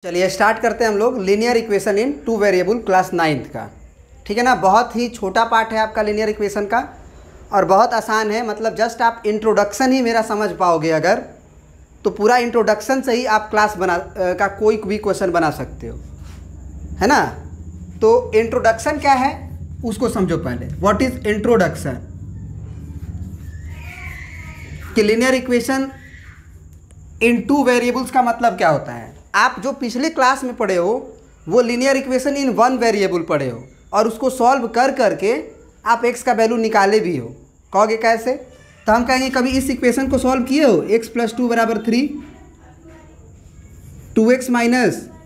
चलिए स्टार्ट करते हैं हम लोग linear equation in two variable class 9th का। ठीक है ना। बहुत ही छोटा पार्ट है आपका लीनियर इक्वेशन का और बहुत आसान है। मतलब जस्ट आप इंट्रोडक्शन ही मेरा समझ पाओगे अगर, तो पूरा इंट्रोडक्शन से ही आप क्लास का कोई भी क्वेश्चन बना सकते हो, है ना। तो इंट्रोडक्शन क्या है उसको समझो पहले। What is introduction? कि linear equation in two variables का मतलब क्या होता है। आप जो पिछले क्लास में पढ़े हो वो linear equation in one variable पढ़े हो और उसको सॉल्व कर करके आप एक्स का वैल्यू निकाले भी हो। कहोगे कैसे? तो हम कहेंगे कभी इस इक्वेशन को सॉल्व किए हो, x + 2 = 3, 2x -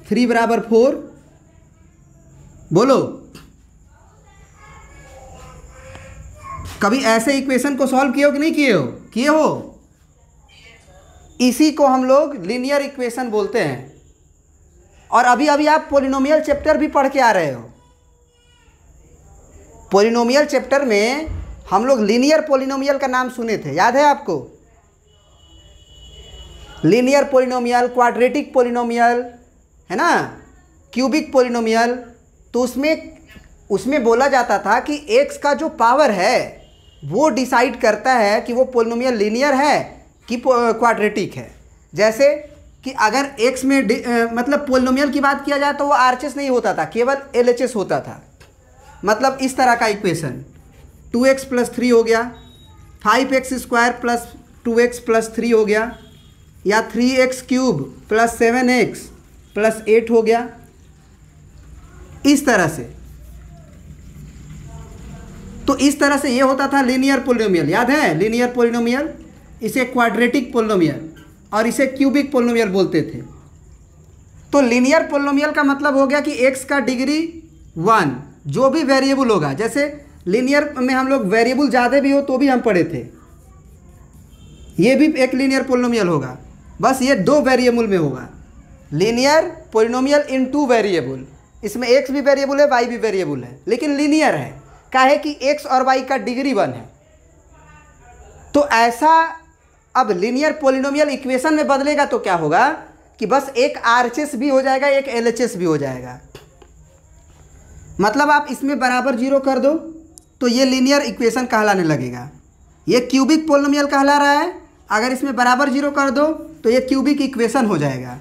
3 = 4। बोलो, कभी ऐसे इक्वेशन को सॉल्व किए हो कि नहीं किए हो? किए हो। इसी को हम लोग लीनियर इक्वेशन बोलते हैं। और अभी अभी आप पॉलिनोमियल चैप्टर भी पढ़ के आ रहे हो। पॉलिनोमियल चैप्टर में हम लोग लीनियर पॉलिनोमियल का नाम सुने थे, याद है आपको? लीनियर पॉलिनोमियल, क्वाड्रेटिक पॉलिनोमियल, है ना, क्यूबिक पॉलिनोमियल। तो उसमें बोला जाता था कि एक्स का जो पावर है वो डिसाइड करता है कि वो पॉलिनोमियल लीनियर है कि क्वाड्रेटिक है। जैसे कि अगर x में मतलब पॉलिनोमियल की बात किया जाए तो वो आरएचएस नहीं होता था, केवल एलएचएस होता था। मतलब इस तरह का इक्वेशन 2x + 3 हो गया, 5x² + 2x + 3 हो गया, या 3x³ + 7x + 8 हो गया। इस तरह से, तो इस तरह से ये होता था लीनियर पॉलिनोमियल। याद है लीनियर पॉलिनोमियल? इसे क्वाड्रेटिक पॉलिनोमियल और इसे क्यूबिक पॉलिनोमियल बोलते थे। तो लीनियर पॉलिनोमियल का मतलब हो गया कि x का डिग्री 1 जो भी वेरिएबल होगा। जैसे लीनियर में हम लोग वेरिएबल ज़्यादा भी हो तो भी हम पढ़े थे, ये भी एक लीनियर पॉलिनोमियल होगा, बस ये 2 वेरिएबल में होगा। लीनियर पॉलिनोमियल इन टू वेरिएबल, इसमें x भी वेरिएबल है, y भी वेरिएबल है, लेकिन लीनियर है। काहे कि x और y का डिग्री 1 है। तो ऐसा अब लीनियर पॉलिनोमियल इक्वेशन में बदलेगा तो क्या होगा कि बस एक आरएचएस भी हो जाएगा, एक एलएचएस भी हो जाएगा। मतलब आप इसमें बराबर 0 कर दो तो ये लीनियर इक्वेशन कहलाने लगेगा। ये क्यूबिक पॉलिनोमियल कहला रहा है। अगर इसमें बराबर 0 कर दो तो ये क्यूबिक इक्वेशन हो जाएगा।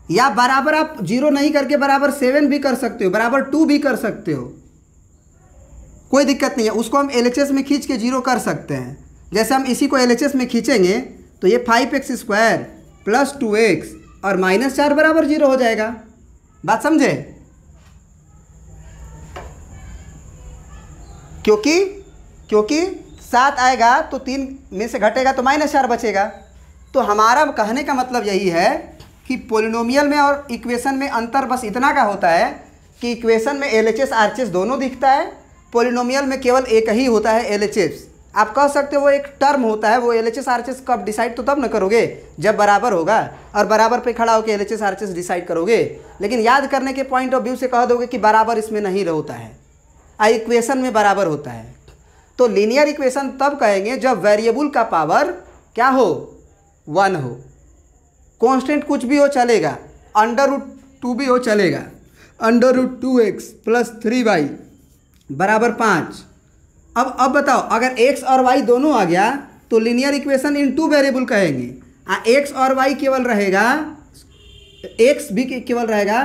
या बराबर आप 0 नहीं करके बराबर 7 भी कर सकते हो, बराबर 2 भी कर सकते हो, कोई दिक्कत नहीं है। उसको हम एलएचएस में खींच के 0 कर सकते हैं। जैसे हम इसी को एलएचएस में खींचेंगे तो ये 5x² + 2x और -4 = 0 हो जाएगा। बात समझे? क्योंकि 7 आएगा तो 3 में से घटेगा तो -4 बचेगा। तो हमारा कहने का मतलब यही है कि पॉलिनोमियल में और इक्वेशन में अंतर बस इतना का होता है कि इक्वेशन में एलएचएस आरएचएस दोनों दिखता है, पॉलिनोमियल में केवल एक ही होता है, एलएचएस। आप कह सकते हो वो एक टर्म होता है, वो एलएचएस आरएचएस कब डिसाइड तो तब न करोगे जब बराबर होगा, और बराबर पे खड़ा होकर एलएचएस आरएचएस डिसाइड करोगे। लेकिन याद करने के पॉइंट ऑफ व्यू से कह दोगे कि बराबर इसमें नहीं होता है, इक्वेशन में बराबर होता है। तो लीनियर इक्वेशन तब कहेंगे जब वेरिएबल का पावर क्या हो? 1 हो। कांस्टेंट कुछ भी हो चलेगा, √2 भी हो चलेगा, √2x + 3y = 5। अब बताओ, अगर x और y दोनों आ गया तो linear equation in two variable कहेंगे। x और y केवल रहेगा, x भी केवल रहेगा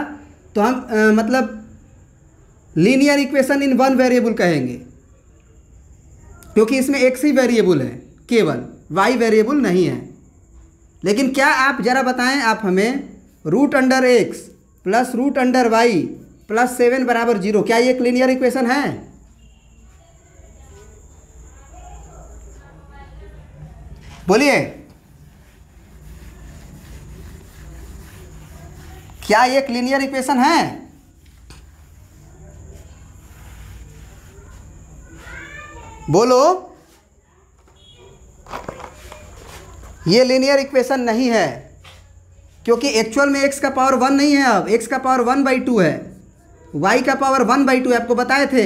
तो हम मतलब linear equation in one variable कहेंगे, क्योंकि इसमें x ही वेरिएबल है, केवल y वेरिएबल नहीं है। लेकिन क्या आप जरा बताएं, आप हमें √x + √y + 7 = 0, क्या ये एक लीनियर इक्वेशन है? बोलिए, क्या ये एक लीनियर इक्वेशन है? बोलो, ये लीनियर इक्वेशन नहीं है, क्योंकि एक्चुअल में x का पावर 1 नहीं है। अब x का पावर 1/2 है, y का पावर 1/2 है। आपको बताए थे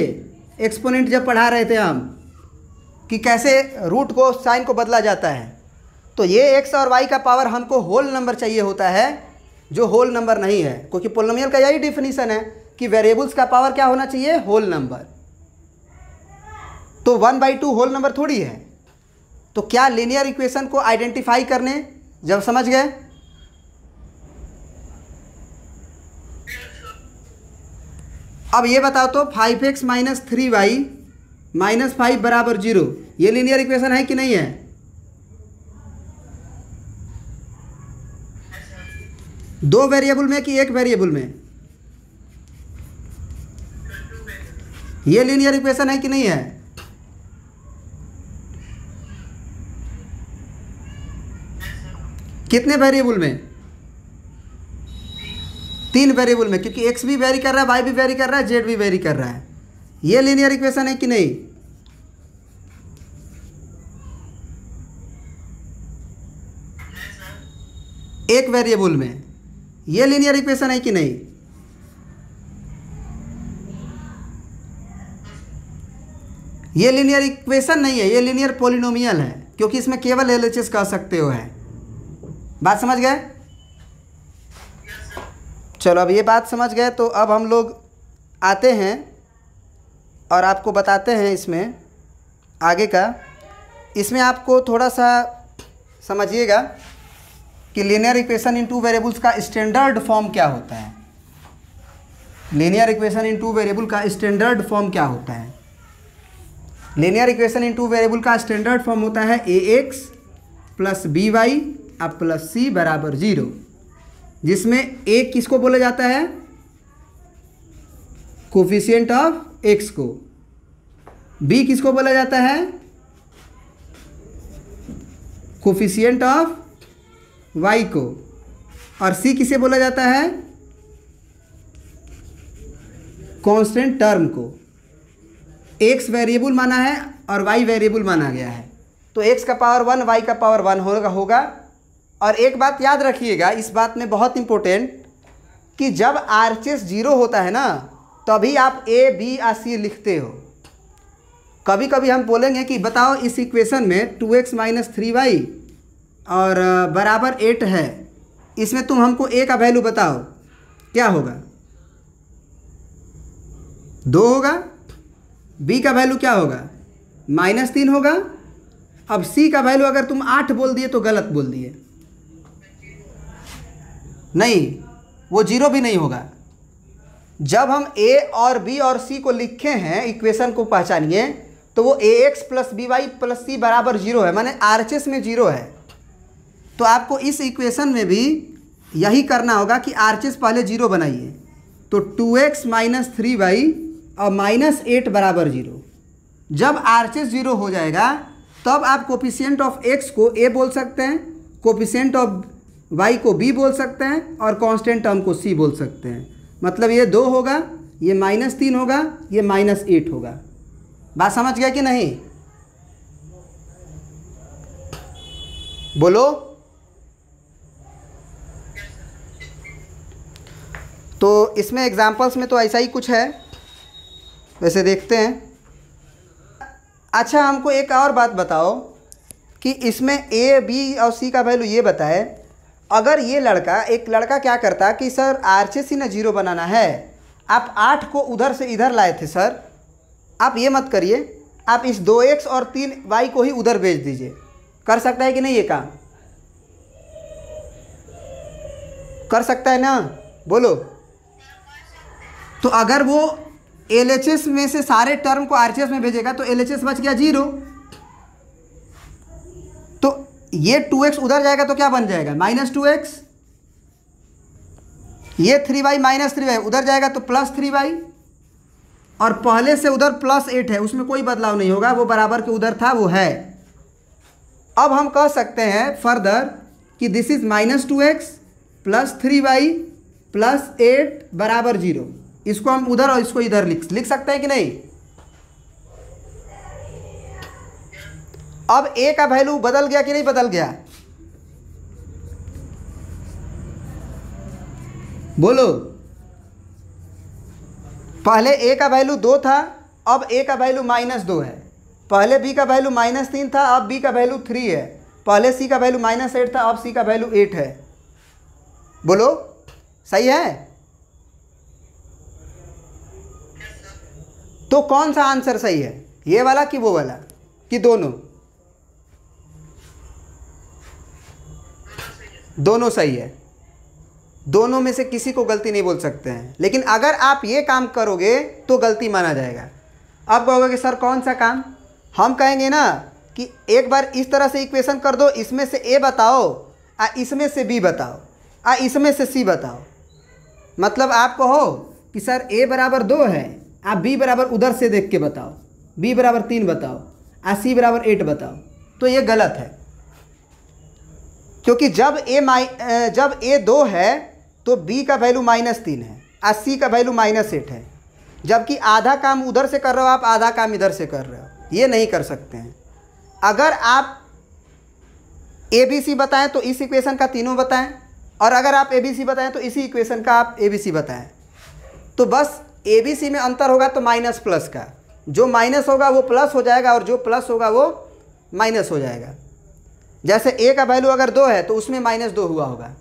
एक्सपोनेंट जब पढ़ा रहे थे हम कि कैसे रूट को, साइन को बदला जाता है। तो ये x और y का पावर हमको होल नंबर चाहिए होता है, जो होल नंबर नहीं है, क्योंकि पोलिनोमियल का यही डिफिनीशन है कि वेरिएबल्स का पावर क्या होना चाहिए, होल नंबर। तो 1/2 होल नंबर थोड़ी है। तो क्या लीनियर इक्वेशन को आइडेंटिफाई करने, जब समझ गए, अब ये बताओ तो 5x माइनस 3y माइनस 5 बराबर 0, ये लीनियर इक्वेशन है कि नहीं है? दो वेरिएबल में कि एक वेरिएबल में? ये लीनियर इक्वेशन है कि नहीं है? कितने वेरिएबल में? 3 वेरिएबल में, क्योंकि x भी वेरी कर रहा है, y भी वेरी कर रहा है, z भी वेरी कर रहा है। ये लीनियर इक्वेशन है कि नहीं? एक वेरिएबल में ये लीनियर इक्वेशन है कि नहीं? ये लीनियर इक्वेशन नहीं है, ये लीनियर पॉलिनोमियल है, क्योंकि इसमें केवल एलएचएस कह सकते हो है। बात समझ गए? चलो अब ये बात समझ गए तो अब हम लोग आते हैं और आपको बताते हैं इसमें आगे का। इसमें आपको थोड़ा सा समझिएगा कि linear equation in two variables का स्टैंडर्ड फॉर्म क्या होता है। Linear equation in two variable का स्टैंडर्ड फॉर्म क्या होता है? Linear equation in two variable का स्टैंडर्ड फॉर्म होता है ax प्लस by अब प्लस c बराबर 0, जिसमें a किसको बोला जाता है? कोफिशिएंट ऑफ x को। b किसको बोला जाता है? कोफिशिएंट ऑफ y को। और c किसे बोला जाता है? कांस्टेंट टर्म को। x वेरिएबल माना है और y वेरिएबल माना गया है, तो x का पावर 1 y का पावर 1 होगा। और एक बात याद रखिएगा, इस बात में बहुत इंपॉर्टेंट, कि जब आरएचएस 0 होता है ना, तभी आप a b या c लिखते हो। कभी कभी हम बोलेंगे कि बताओ इस इक्वेशन में 2x माइनस 3y और बराबर 8 है, इसमें तुम हमको a का वैल्यू बताओ, क्या होगा? 2 होगा। b का वैल्यू क्या होगा? -3 होगा। अब c का वैल्यू अगर तुम 8 बोल दिए तो गलत बोल दिए, नहीं, वो 0 भी नहीं होगा। जब हम a और b और c को लिखे हैं, इक्वेशन को पहचानिए, तो वो ax plus by plus c बराबर 0 है, माने आरएचएस में 0 है। तो आपको इस इक्वेशन में भी यही करना होगा कि आरएचएस पहले 0 बनाइए। तो 2x माइनस 3y और -8 बराबर 0। जब आरएचएस 0 हो जाएगा तब आप कोफिशिएंट ऑफ x को a बोल सकते हैं, कोफिशिएंट ऑफ y को b बोल सकते हैं और कांस्टेंट टर्म को c बोल सकते हैं। मतलब ये 2 होगा, ये -3 होगा, ये -8 होगा। बात समझ गया कि नहीं? बोलो। तो इसमें एग्जांपल्स में तो ऐसा ही कुछ है, वैसे देखते हैं। अच्छा, हमको एक और बात बताओ कि इसमें a b और c का वैल्यू ये बताए। अगर ये लड़का, एक लड़का क्या करता कि सर आरएचएस ही ना 0 बनाना है, आप 8 को उधर से इधर लाए थे सर, आप ये मत करिए, आप इस 2x और 3y को ही उधर भेज दीजिए। कर सकता है कि नहीं? ये काम कर सकता है ना? बोलो। तो अगर वो एलएचएस में से सारे टर्म को आरएचएस में भेजेगा तो एलएचएस बच गया 0। तो ये 2x उधर जाएगा तो क्या बन जाएगा? -2x। ये 3y -3y उधर जाएगा तो +3y। और पहले से उधर +8 है, उसमें कोई बदलाव नहीं होगा, वो बराबर के उधर था, वो है। अब हम कह सकते हैं फर्दर कि दिस इज -2x + 3y + 8 बराबर 0। इसको हम उधर और इसको इधर लिख सकते हैं कि नहीं? अब a का वैल्यू बदल गया कि नहीं बदल गया? बोलो। पहले a का वैल्यू 2 था, अब a का वैल्यू -2 है। पहले b का वैल्यू -3 था, अब b का वैल्यू 3 है। पहले c का वैल्यू -8 था, अब c का वैल्यू 8 है। बोलो। सही है? तो कौन सा आंसर सही है, ये वाला कि वो वाला कि दोनों? दोनों सही है। दोनों में से किसी को गलती नहीं बोल सकते हैं, लेकिन अगर आप ये काम करोगे तो गलती माना जाएगा। अब कहोगे कि सर कौन सा काम? हम कहेंगे ना कि एक बार इस तरह से इक्वेशन कर दो, इसमें से ए बताओ, इसमें से बी बताओ, इसमें से सी बताओ। मतलब आप कहो कि सर ए बराबर 2 है, आप बी बराबर उधर से देख के बताओ, बी बराबर 3 बताओ, सी बराबर 8 बताओ, तो ये गलत है। क्योंकि जब ए 2 है तो बी का वैल्यू -3 है और सी का वैल्यू -8 है, जबकि आधा काम उधर से कर रहे हो आप, आधा काम इधर से कर रहे हो। ये नहीं कर सकते हैं। अगर आप ABC बताएं तो इस इक्वेशन का तीनों बताएं, और अगर आप ABC बताएं तो इसी इक्वेशन का आप ABC बताएं। तो बस ABC में अंतर होगा तो माइनस प्लस का, जो माइनस होगा वो प्लस हो जाएगा और जो प्लस होगा वो माइनस हो जाएगा। जैसे A का वैल्यू अगर 2 है तो उसमें -2 हुआ होगा,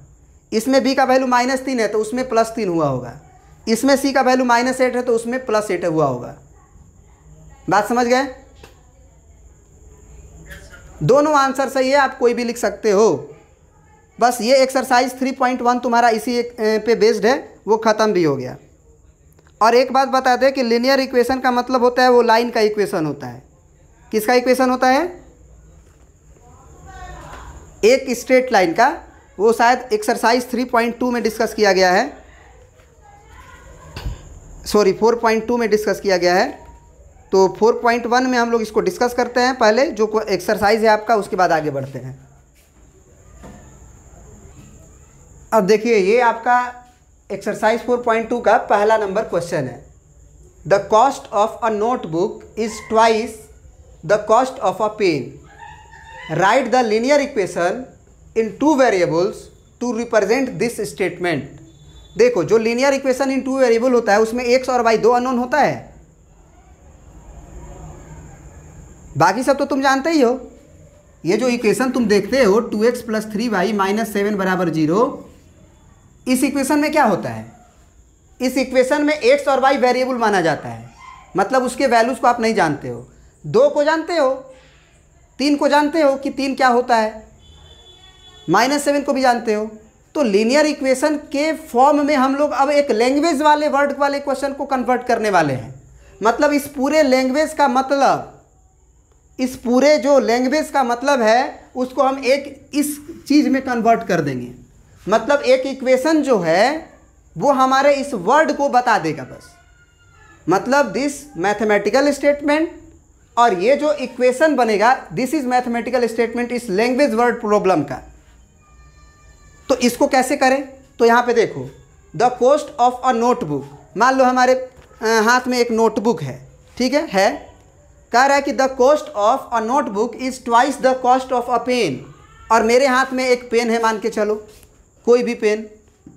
इसमें B का वैल्यू -3 है तो उसमें +3 हुआ होगा, इसमें C का वैल्यू -8 है तो उसमें +8 हुआ होगा। बात समझ गए? दोनों आंसर सही है, आप कोई भी लिख सकते हो। बस ये एक्सरसाइज 3.1 तुम्हारा इसी पे बेस्ड है, वो ख़त्म भी हो गया। और एक बात बता दें कि लीनियर इक्वेशन का मतलब होता है वो लाइन का इक्वेशन होता है। किसका इक्वेशन होता है? एक स्ट्रेट लाइन का। वो शायद एक्सरसाइज 3.2 में डिस्कस किया गया है, सॉरी 4.2 में डिस्कस किया गया है। तो 4.1 में हम लोग इसको डिस्कस करते हैं पहले, जो एक्सरसाइज है आपका, उसके बाद आगे बढ़ते हैं। अब देखिए, ये आपका एक्सरसाइज 4.2 का पहला नंबर क्वेश्चन है। The cost of a notebook is twice the cost of a pen. Write the linear equation in 2 variables to represent this statement. देखो, जो लीनियर इक्वेशन इन 2 वेरिएबल होता है उसमें x और y 2 अननोन होता है। बाकी सब तो तुम जानते ही हो। ये जो इक्वेशन तुम देखते हो 2x + 3y - 7 = 0, इस इक्वेशन में क्या होता है? इस इक्वेशन में x और y वेरिएबल माना जाता है, मतलब उसके वैल्यूज़ को आप नहीं जानते हो। 2 को जानते हो, 3 को जानते हो कि 3 क्या होता है, -7 को भी जानते हो। तो लीनियर इक्वेशन के फॉर्म में हम लोग अब एक लैंग्वेज वाले वर्ड वाले क्वेश्चन को कन्वर्ट करने वाले हैं। मतलब इस पूरे लैंग्वेज का मतलब, इस पूरे जो लैंग्वेज का मतलब है उसको हम एक इस चीज़ में कन्वर्ट कर देंगे। मतलब एक इक्वेशन जो है वो हमारे इस वर्ड को बता देगा बस। मतलब दिस मैथमेटिकल स्टेटमेंट, और ये जो इक्वेशन बनेगा दिस इज मैथमेटिकल स्टेटमेंट इस लैंग्वेज वर्ड प्रॉब्लम का। तो इसको कैसे करें? तो यहाँ पे देखो, the cost of a notebook. मान लो हमारे हाथ में एक नोटबुक है, ठीक है, कह रहा है कि the cost of a notebook is twice the cost of a pen. और मेरे हाथ में एक पेन है, मान के चलो कोई भी पेन,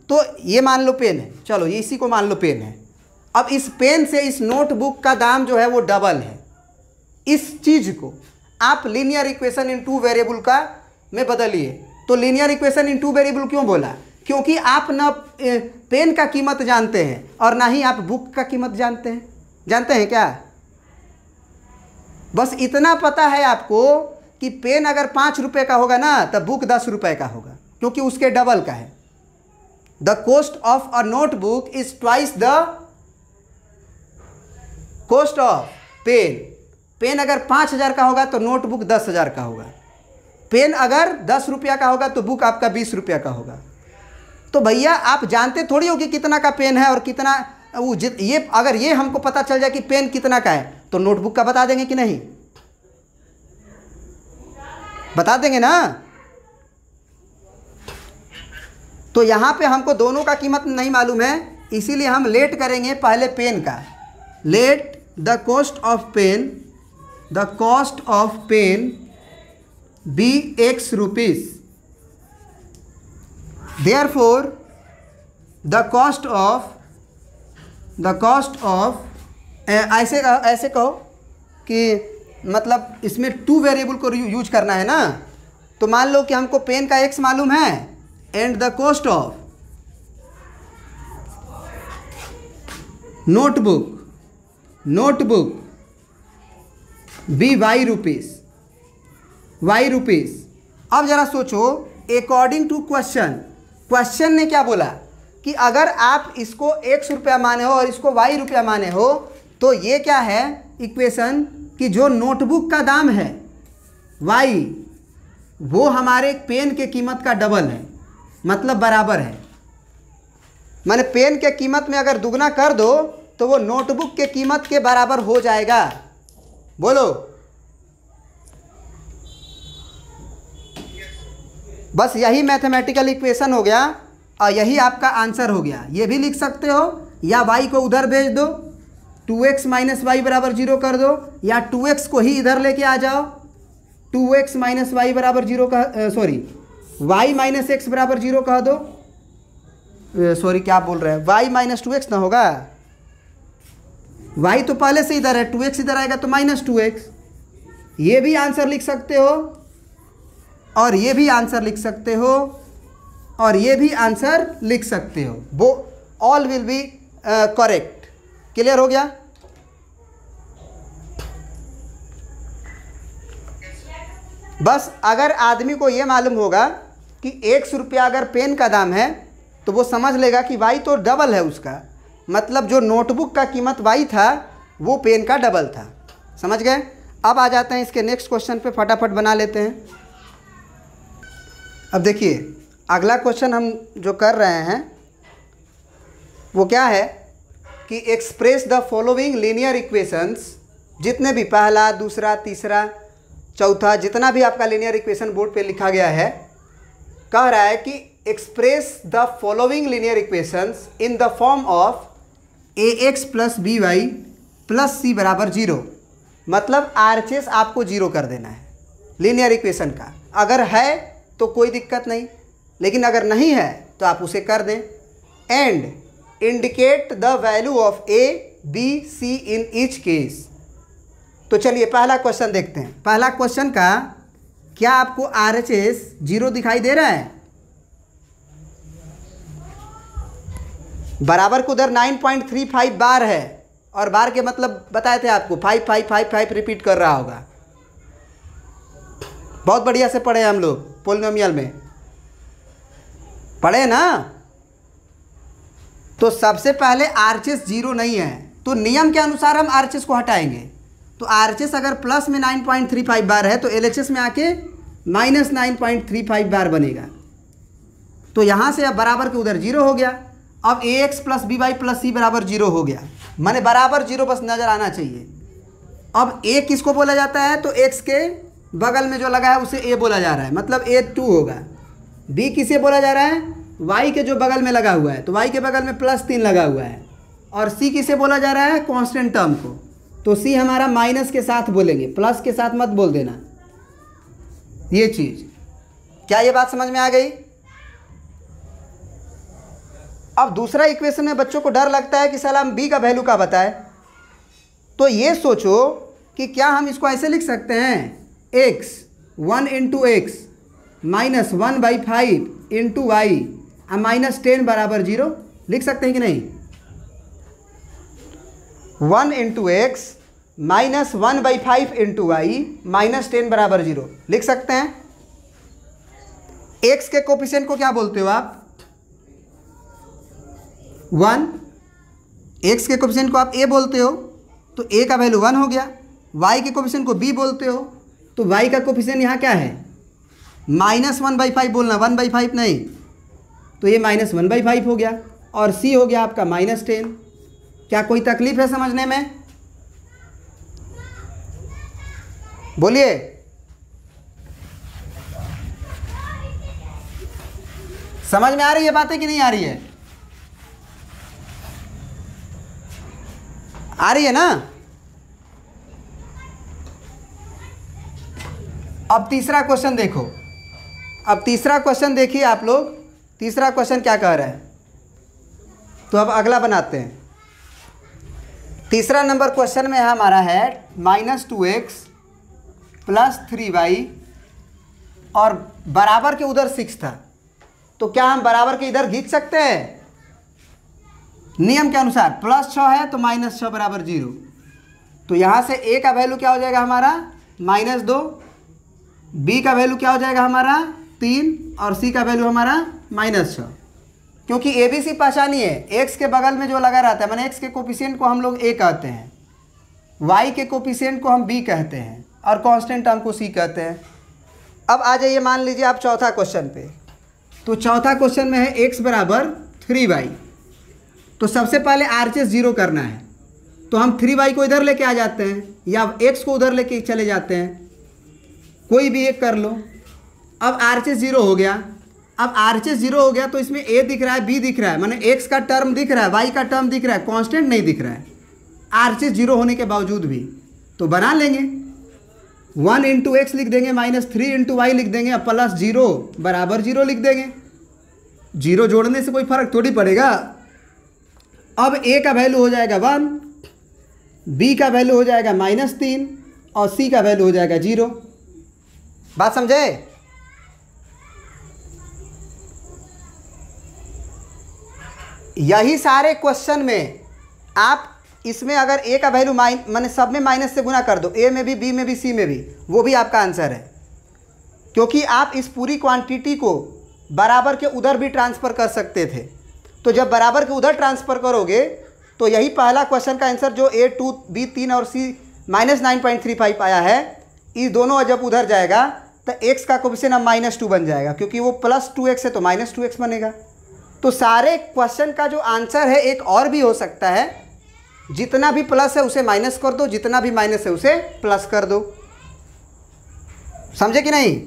तो ये मान लो पेन है, चलो ये इसी को मान लो पेन है। अब इस पेन से इस नोटबुक का दाम जो है वो डबल है। इस चीज़ को आप लीनियर इक्वेशन इन 2 वेरिएबल का में बदलिए। तो लीनियर इक्वेशन इन 2 वेरिएबल क्यों बोला? क्योंकि आप ना पेन का कीमत जानते हैं और ना ही आप बुक का कीमत जानते हैं। जानते हैं क्या? बस इतना पता है आपको कि पेन अगर 5 रुपये का होगा ना तब बुक 10 रुपये का होगा, क्योंकि उसके डबल का है। The cost of a notebook is twice the cost of pen. Pen अगर 5,000 का होगा तो नोटबुक 10,000 का होगा। पेन अगर 10 रुपया का होगा तो बुक आपका 20 रुपया का होगा। तो भैया आप जानते थोड़ी हो कि कितना का पेन है और कितना वो ये अगर ये हमको पता चल जाए कि पेन कितना का है तो नोटबुक का बता देंगे कि नहीं? बता देंगे ना। तो यहाँ पे हमको दोनों का कीमत नहीं मालूम है, इसीलिए हम लेट करेंगे पहले पेन का। Let the cost of pen, the cost of pen be x rupees. Therefore the cost of ऐसे कहो कि मतलब इसमें 2 वेरिएबल को यूज करना है ना। तो मान लो कि हमको पेन का x मालूम है and the cost of notebook be y rupees. अब ज़रा सोचो, अकॉर्डिंग टू क्वेश्चन ने क्या बोला कि अगर आप इसको x रुपया माने हो और इसको y रुपया माने हो, तो ये क्या है इक्वेशन कि जो नोटबुक का दाम है y, वो हमारे पेन के कीमत का डबल है, मतलब बराबर है। माने पेन के कीमत में अगर दुगना कर दो तो वो नोटबुक के कीमत के बराबर हो जाएगा। बोलो, बस यही मैथमेटिकल इक्वेशन हो गया और यही आपका आंसर हो गया। ये भी लिख सकते हो या y को उधर भेज दो, 2x माइनस वाई बराबर 0 कर दो, या 2x को ही इधर लेके आ जाओ, 2x माइनस वाई बराबर 0 का y माइनस एक्स बराबर 0 कह दो। सॉरी क्या बोल रहे हैं, y माइनस 2x ना होगा, y तो पहले से इधर है, 2x इधर आएगा तो माइनस 2x। ये भी आंसर लिख सकते हो और ये भी आंसर लिख सकते हो और ये भी आंसर लिख सकते हो। वो all will be correct. Clear हो गया? बस अगर आदमी को ये मालूम होगा कि 100 रुपया अगर पेन का दाम है तो वो समझ लेगा कि y तो डबल है उसका, मतलब जो नोटबुक का कीमत y था वो पेन का डबल था। समझ गए? अब आ जाते हैं इसके नेक्स्ट क्वेश्चन पे, फटाफट बना लेते हैं। अब देखिए अगला क्वेश्चन हम जो कर रहे हैं वो क्या है कि express the following linear equations, जितने भी पहला, दूसरा, तीसरा, चौथा, जितना भी आपका लीनियर इक्वेशन बोर्ड पे लिखा गया है, कह रहा है कि express the following linear equations in the form of ax plus b y plus c बराबर 0। मतलब RHS आपको 0 कर देना है लीनियर इक्वेशन का। अगर है तो कोई दिक्कत नहीं, लेकिन अगर नहीं है तो आप उसे कर दें। And indicate the value of a, b, c in each case. तो चलिए पहला क्वेश्चन देखते हैं। पहला क्वेश्चन का क्या आपको RHS 0 दिखाई दे रहा है? बराबर को उधर 9.35 बार है और बार के मतलब बताए थे आपको, 5555 रिपीट कर रहा होगा। बहुत बढ़िया से पढ़े हम लोग, पोलिनोमियल में पढ़े ना। तो सबसे पहले RHS 0 नहीं है, तो नियम के अनुसार हम RHS को हटाएंगे। तो RHS अगर प्लस में 9.35 बार है तो LHS में आके माइनस 9.35 बार बनेगा। तो यहाँ से अब बराबर के उधर 0 हो गया। अब ax plus b y plus c बराबर 0 हो गया, माने बराबर 0 बस नज़र आना चाहिए। अब a किसको बोला जाता है? तो x के बगल में जो लगा है उसे a बोला जा रहा है, मतलब a2 होगा। b किसे बोला जा रहा है? y के जो बगल में लगा हुआ है, तो y के बगल में +3 लगा हुआ है। और c किसे बोला जा रहा है? कांस्टेंट टर्म को। तो c हमारा माइनस के साथ बोलेंगे, प्लस के साथ मत बोल देना। ये चीज़, क्या ये बात समझ में आ गई? अब दूसरा इक्वेशन में बच्चों को डर लगता है कि साला हम b का वैल्यू का बताए, तो ये सोचो कि क्या हम इसको ऐसे लिख सकते हैं, x 1 into x minus 1/5 into y minus 10 बराबर 0, लिख सकते हैं कि नहीं? 1 into x minus 1/5 into y minus 10 बराबर 0 लिख सकते हैं। x के कोफिशिएंट को क्या बोलते हो आप? 1। x के कोफिशिएंट को आप a बोलते हो, तो a का वैल्यू 1 हो गया। y के कोफिशिएंट को b बोलते हो, तो y का कोफिशिएंट यहाँ क्या है? माइनस 1/5 बोलना, 1/5 नहीं। तो ये माइनस 1/5 हो गया और c हो गया आपका माइनस 10। क्या कोई तकलीफ है समझने में? बोलिए। समझ में आ रही है बातें कि नहीं आ रही है? आ रही है ना? अब तीसरा क्वेश्चन देखो। अब तीसरा क्वेश्चन देखिए आप लोग, तीसरा क्वेश्चन क्या कह रहा है। तो अब अगला बनाते हैं। तीसरा नंबर क्वेश्चन में हमारा है -2x प्लस 3y और बराबर के उधर 6 था। तो क्या हम बराबर के इधर खींच सकते हैं? नियम के अनुसार +6 है तो -6 बराबर 0। तो यहाँ से a का वैल्यू क्या हो जाएगा हमारा -2, b का वैल्यू क्या हो जाएगा हमारा 3 और c का वैल्यू हमारा -6। क्योंकि ABC पहचानी है, x के बगल में जो लगा रहता है, माने x के कोफिशिएंट को हम लोग a कहते हैं, y के कोफिशिएंट को हम b कहते हैं और कांस्टेंट टर्म को c कहते हैं। अब आ जाइए, मान लीजिए आप चौथा क्वेश्चन पे। तो चौथा क्वेश्चन में है x बराबर 3y। तो सबसे पहले RHS 0 करना है, तो हम 3y को इधर लेके आ जाते हैं या x को उधर लेके चले जाते हैं, कोई भी एक कर लो। अब RHS 0 हो गया। अब RHS 0 हो गया तो इसमें a दिख रहा है, b दिख रहा है, माने x का टर्म दिख रहा है, y का टर्म दिख रहा है, कांस्टेंट नहीं दिख रहा है RHS 0 होने के बावजूद भी। तो बना लेंगे, 1 इंटू एक्स लिख देंगे, -3 इंटू वाई लिख देंगे, और +0 बराबर 0 लिख देंगे। 0 जोड़ने से कोई फर्क थोड़ी पड़ेगा। अब a का वैल्यू हो जाएगा 1, b का वैल्यू हो जाएगा -3 और c का वैल्यू हो जाएगा 0। बात समझे? यही सारे क्वेश्चन में आप इसमें अगर a का वैल्यू माने सब में माइनस से गुना कर दो, a में भी, b में भी, c में भी, वो भी आपका आंसर है। क्योंकि आप इस पूरी क्वांटिटी को बराबर के उधर भी ट्रांसफ़र कर सकते थे। तो जब बराबर के उधर ट्रांसफ़र करोगे तो यही पहला क्वेश्चन का आंसर जो a 2, b 3 और c -9.35 आया है, ये दोनों जब उधर जाएगा तो x का कोफिशिएंट अब -2 बन जाएगा, क्योंकि वो +2x है तो -2x बनेगा। तो सारे क्वेश्चन का जो आंसर है एक और भी हो सकता है, जितना भी प्लस है उसे माइनस कर दो, जितना भी माइनस है उसे प्लस कर दो। समझे कि नहीं?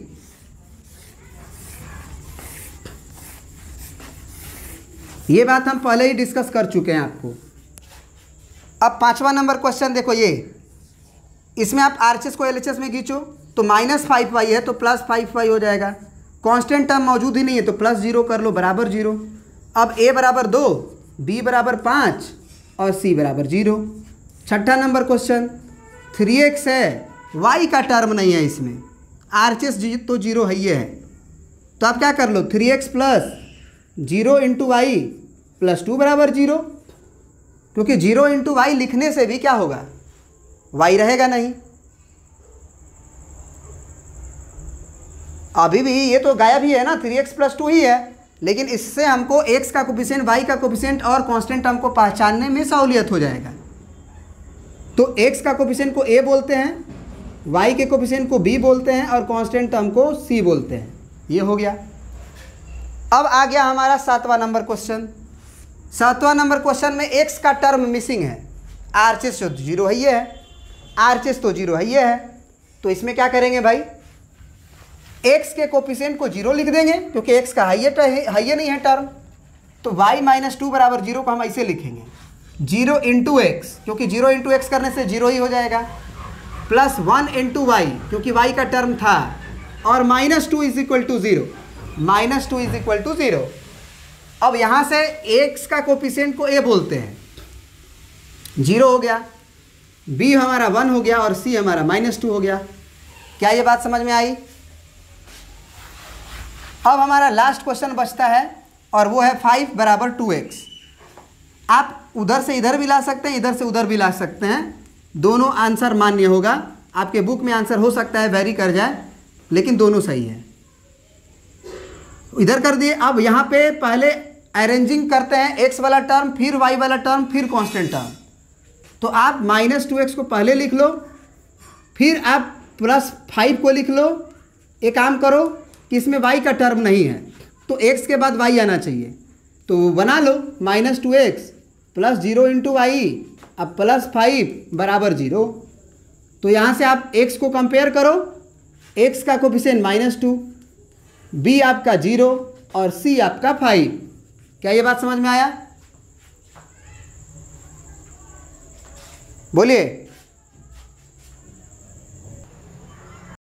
ये बात हम पहले ही डिस्कस कर चुके हैं आपको। अब 5वां नंबर क्वेश्चन देखो, ये इसमें आप RHS को LHS में खींचो तो -5y है तो +5y हो जाएगा। कांस्टेंट टर्म मौजूद ही नहीं है तो +0 कर लो बराबर 0। अब a बराबर 2, b बराबर 5 और c बराबर 0। छठा नंबर क्वेश्चन, 3x है, y का टर्म नहीं है इसमें, RHS तो 0 है ये है। तो आप क्या कर लो, 3x + 0 इंटू वाई +2 बराबर 0। क्योंकि 0 इंटू वाई लिखने से भी क्या होगा, y रहेगा नहीं। अभी भी ये तो गायब ही है ना, 3x + 2 ही है, लेकिन इससे हमको x का कोफिशिएंट, y का कोफिशिएंट और कांस्टेंट टर्म को पहचानने में सहूलियत हो जाएगा। तो x का कोफिशिएंट को a बोलते हैं, y के कोफिशिएंट को b बोलते हैं और कांस्टेंट टर्म को c बोलते हैं। ये हो गया। अब आ गया हमारा 7वां नंबर क्वेश्चन। 7वां नंबर क्वेश्चन में x का टर्म मिसिंग है, RHS तो 0 है ये है, RHS तो 0 है ये है। तो इसमें क्या करेंगे भाई, x के कोफिशिएंट को 0 लिख देंगे, क्योंकि x का हाइये नहीं है टर्म। तो y -2 बराबर 0 को हम ऐसे लिखेंगे, 0 इंटू एक्स, क्योंकि 0 इंटू एक्स करने से 0 ही हो जाएगा, +1 इंटू वाई, क्योंकि y का टर्म था, और -2 is equal to 0, -2 is equal to 0। अब यहाँ से x का कोफिशिएंट को a बोलते हैं, 0 हो गया, b हमारा 1 हो गया और c हमारा -2 हो गया। क्या ये बात समझ में आई? अब हमारा लास्ट क्वेश्चन बचता है और वो है 5 बराबर 2x। आप उधर से इधर भी ला सकते हैं, इधर से उधर भी ला सकते हैं, दोनों आंसर मान्य होगा। आपके बुक में आंसर हो सकता है वेरी कर जाए, लेकिन दोनों सही है। इधर कर दिए। अब यहाँ पे पहले अरेंजिंग करते हैं, x वाला टर्म, फिर y वाला टर्म, फिर कांस्टेंट टर्म। तो आप -2x को पहले लिख लो, फिर आप +5 को लिख लो। एक काम करो कि इसमें y का टर्म नहीं है तो x के बाद y आना चाहिए, तो बना लो, -2x + 0 इंटू वाई, अब +5 बराबर 0। तो यहाँ से आप x को कंपेयर करो, x का कोफिशिएंट -2, b आपका 0 और c आपका 5। क्या ये बात समझ में आया? बोलिए।